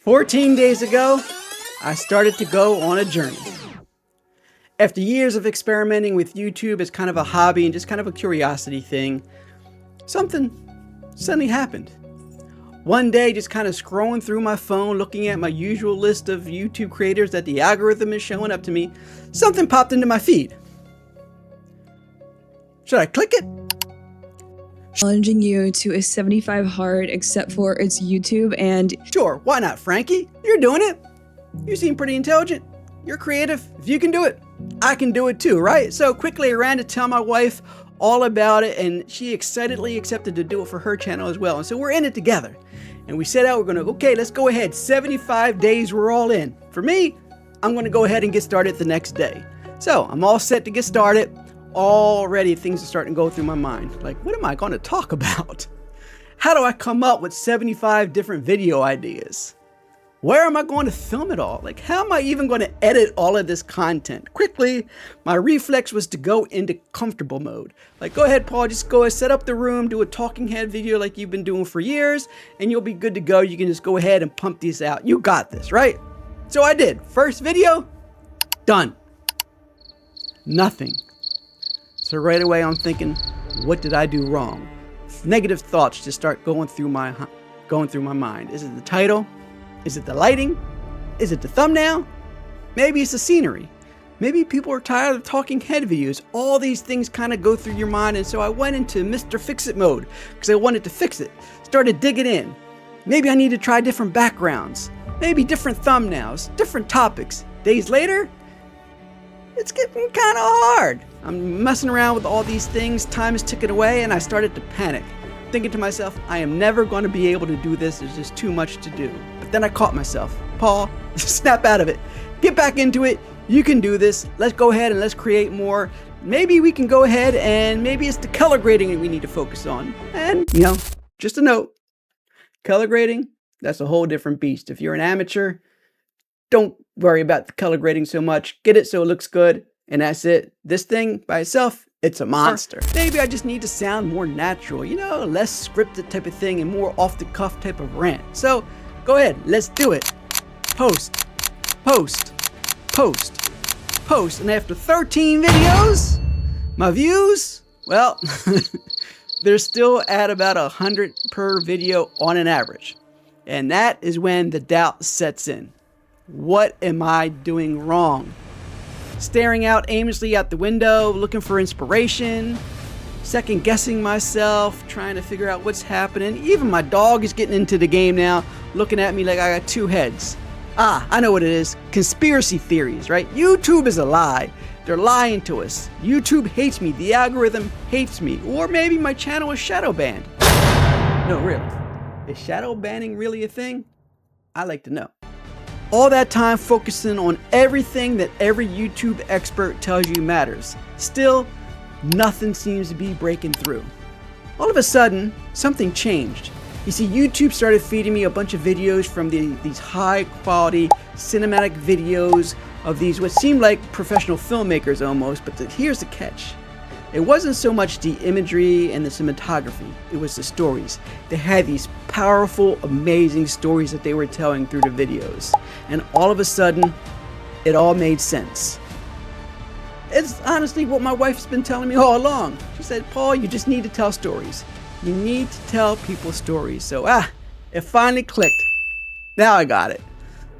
14 days ago, I started to go on a journey. After years of experimenting with YouTube as kind of a hobby and just kind of a curiosity thing, something suddenly happened. One day, just kind of scrolling through my phone, looking at my usual list of YouTube creators that the algorithm is showing up to me, something popped into my feed. Should I click it? Challenging you to a 75 hard except for it's YouTube and... Sure, why not, Frankie? You're doing it. You seem pretty intelligent. You're creative. If you can do it, I can do it too, right? So quickly I ran to tell my wife all about it, and she excitedly accepted to do it for her channel as well. And so we're in it together. And we set out, we're going to, okay, let's go ahead. 75 days, we're all in. For me, I'm going to go ahead and get started the next day. So I'm all set to get started. Already things are starting to go through my mind. Like, what am I going to talk about? How do I come up with 75 different video ideas? Where am I going to film it all? Like, how am I even going to edit all of this content? Quickly, my reflex was to go into comfortable mode. Like, go ahead, Paul, just go ahead, set up the room, do a talking head video like you've been doing for years, and you'll be good to go. You can just go ahead and pump these out. You got this, right? So I did. First video, done. Nothing. So right away I'm thinking, what did I do wrong? Negative thoughts just start going through my mind. Is it the title? Is it the lighting? Is it the thumbnail? Maybe it's the scenery. Maybe people are tired of talking head videos. All these things kind of go through your mind, and so I went into Mr. Fix-It mode because I wanted to fix it. Started digging in. Maybe I need to try different backgrounds. Maybe different thumbnails, different topics. Days later, it's getting kind of hard. I'm messing around with all these things, time is ticking away, and I started to panic. Thinking to myself, I am never going to be able to do this, there's just too much to do. But then I caught myself. Paul, snap out of it. Get back into it, you can do this, let's go ahead and let's create more. Maybe we can go ahead and maybe it's the color grading that we need to focus on. And, just a note, color grading, that's a whole different beast. If you're an amateur, don't worry about the color grading so much. Get it so it looks good, and that's it. This thing by itself, it's a monster. Maybe I just need to sound more natural, less scripted type of thing and more off the cuff type of rant. So go ahead, let's do it. Post, post, post, post. And after 13 videos, my views, well, they're still at about 100 per video on an average. And that is when the doubt sets in. What am I doing wrong? Staring out aimlessly out the window, looking for inspiration, second guessing myself, trying to figure out what's happening. Even my dog is getting into the game now, looking at me like I got two heads. I know what it is. Conspiracy theories, right? YouTube is a lie. They're lying to us. YouTube hates me. The algorithm hates me. Or maybe my channel is shadow banned. No, really. Is shadow banning really a thing? I'd like to know. All that time focusing on everything that every YouTube expert tells you matters. Still, nothing seems to be breaking through. All of a sudden, something changed. You see, YouTube started feeding me a bunch of videos from these high quality cinematic videos of these what seemed like professional filmmakers almost, but here's the catch. It wasn't so much the imagery and the cinematography, it was the stories. They had these powerful, amazing stories that they were telling through the videos. And all of a sudden, it all made sense. It's honestly what my wife's been telling me all along. She said, Paul, you just need to tell stories. You need to tell people stories. So, it finally clicked. Now I got it.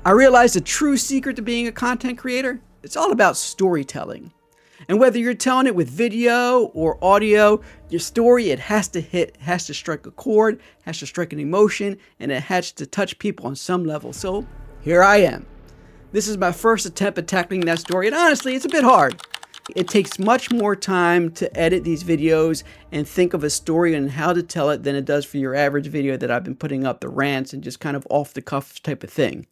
I realized the true secret to being a content creator, it's all about storytelling. And whether you're telling it with video or audio, your story, it has to hit, has to strike a chord, has to strike an emotion, and it has to touch people on some level. So here I am. This is my first attempt at tackling that story, and honestly, it's a bit hard. It takes much more time to edit these videos and think of a story and how to tell it than it does for your average video that I've been putting up, the rants and just kind of off the cuff type of thing.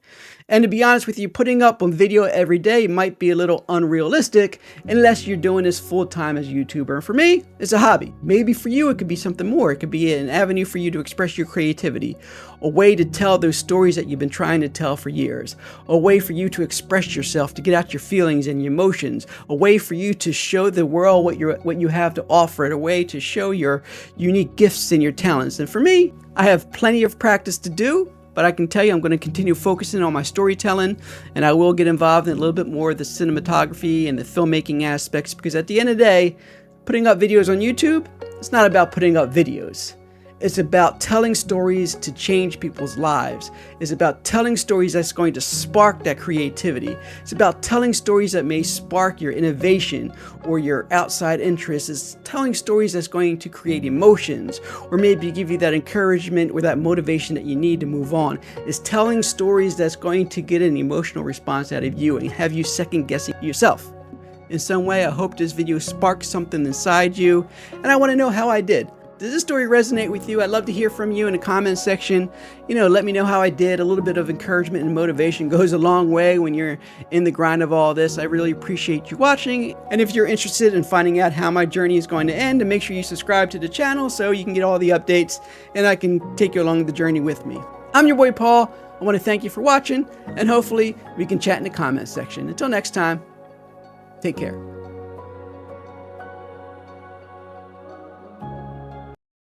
And to be honest with you, putting up a video every day might be a little unrealistic unless you're doing this full time as a YouTuber. And for me, it's a hobby. Maybe for you, it could be something more. It could be an avenue for you to express your creativity, a way to tell those stories that you've been trying to tell for years, a way for you to express yourself, to get out your feelings and your emotions, a way for you to show the world what you have to offer, a way to show your unique gifts and your talents. And for me, I have plenty of practice to do, but I can tell you I'm going to continue focusing on my storytelling, and I will get involved in a little bit more of the cinematography and the filmmaking aspects, because at the end of the day, putting up videos on YouTube, it's not about putting up videos. It's about telling stories to change people's lives. It's about telling stories that's going to spark that creativity. It's about telling stories that may spark your innovation or your outside interests. It's telling stories that's going to create emotions or maybe give you that encouragement or that motivation that you need to move on. It's telling stories that's going to get an emotional response out of you and have you second guessing yourself. In some way, I hope this video sparked something inside you, and I want to know how I did. Does this story resonate with you? I'd love to hear from you in the comments section. Let me know how I did. A little bit of encouragement and motivation goes a long way when you're in the grind of all this. I really appreciate you watching. And if you're interested in finding out how my journey is going to end, then make sure you subscribe to the channel so you can get all the updates and I can take you along the journey with me. I'm your boy Paul. I want to thank you for watching, and hopefully we can chat in the comments section. Until next time, take care.